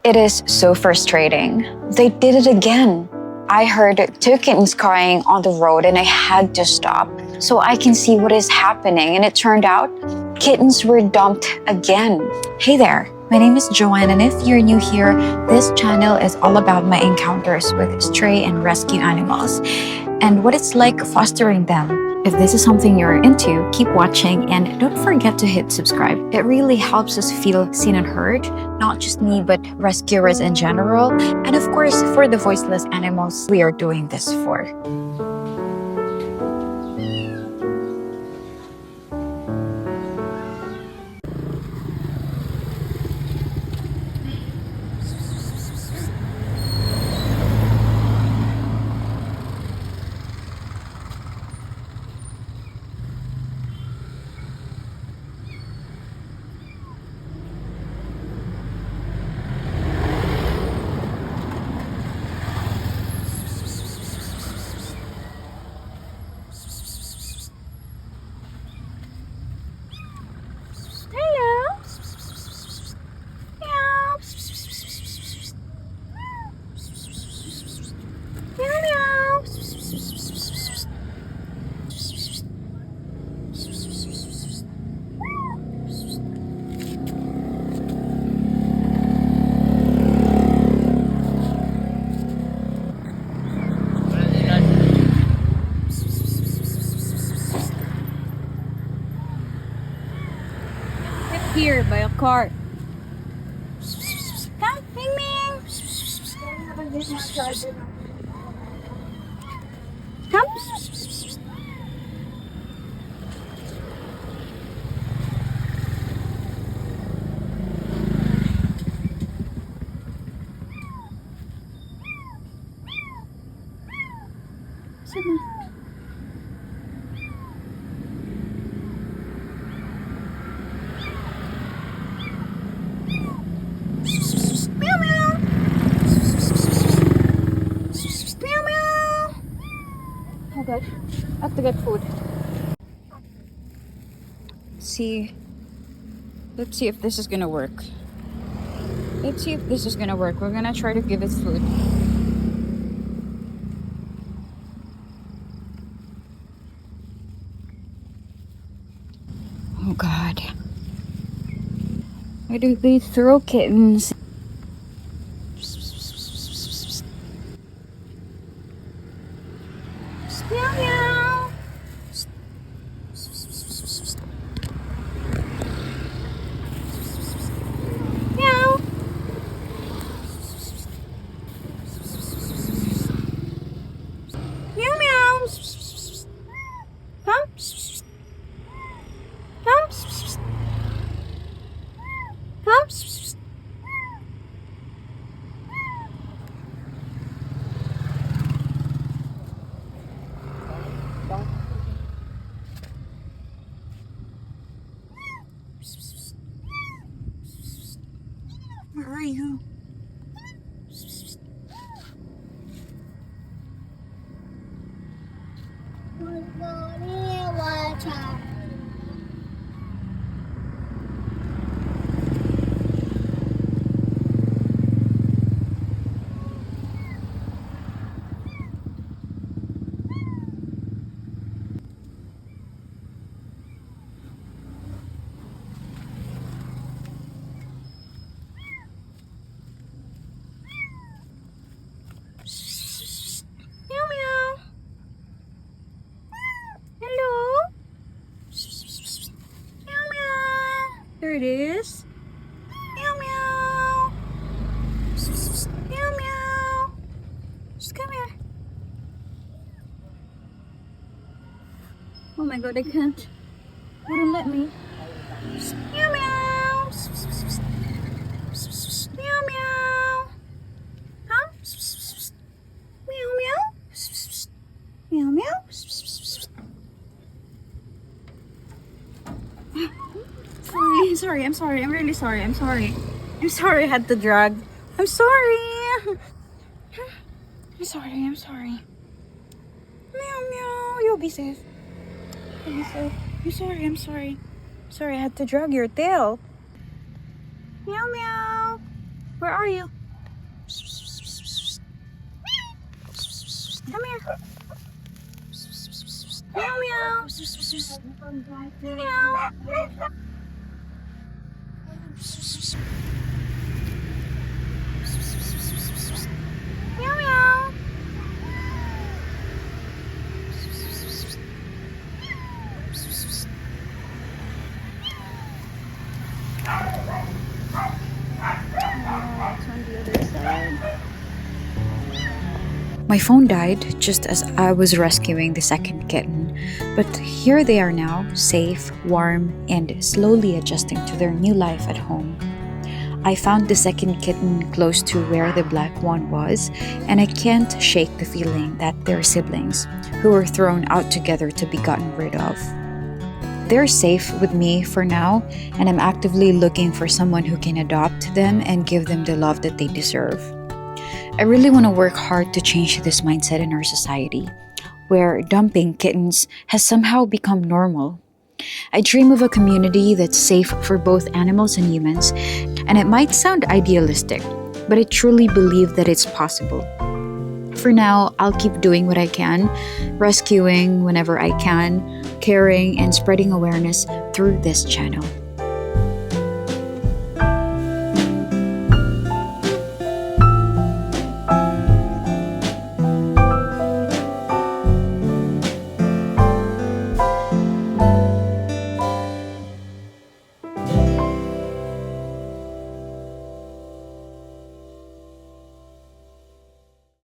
It is so frustrating. They did it again. I heard two kittens crying on the road and I had to stop so I can see what is happening. And it turned out kittens were dumped again. Hey there, my name is Joanne, and if you're new here, this channel is all about my encounters with stray and rescue animals and what it's like fostering them. If this is something you're into, keep watching and don't forget to hit subscribe. It really helps us feel seen and heard, not just me, but rescuers in general. And of course, for the voiceless animals we are doing this for. Here by a car. Come, Ming Ming. Come. Oh gosh, I have to get food. Let's see if this is gonna work. We're gonna try to give it food. Oh God. Why do they throw kittens? Meow meow. Meow. Meow meow. Come. Come. Come. Where are you? Meow meow. Hello. Meow meow. There it is. Meow meow. Meow meow. Just come here. Oh my God, I can't. Wouldn't let me. Meow meow. Meow meow. Huh? Meow meow. Meow meow. Sorry, I'm sorry. I'm really sorry. I'm sorry I had to drag. I'm sorry. I'm sorry. Meow meow. You'll be safe. I'm sorry. Sorry, I had to drag your tail. Meow meow. Where are you? Come here. Meow meow. Meow. Meow meow. It's on the other side. My phone died just as I was rescuing the second kitten, but here they are now, safe, warm, and slowly adjusting to their new life at home. I found the second kitten close to where the black one was, and I can't shake the feeling that they're siblings who were thrown out together to be gotten rid of. They're safe with me for now, and I'm actively looking for someone who can adopt them and give them the love that they deserve. I really want to work hard to change this mindset in our society, where dumping kittens has somehow become normal. I dream of a community that's safe for both animals and humans, and it might sound idealistic, but I truly believe that it's possible. For now, I'll keep doing what I can, rescuing whenever I can, caring and spreading awareness through this channel.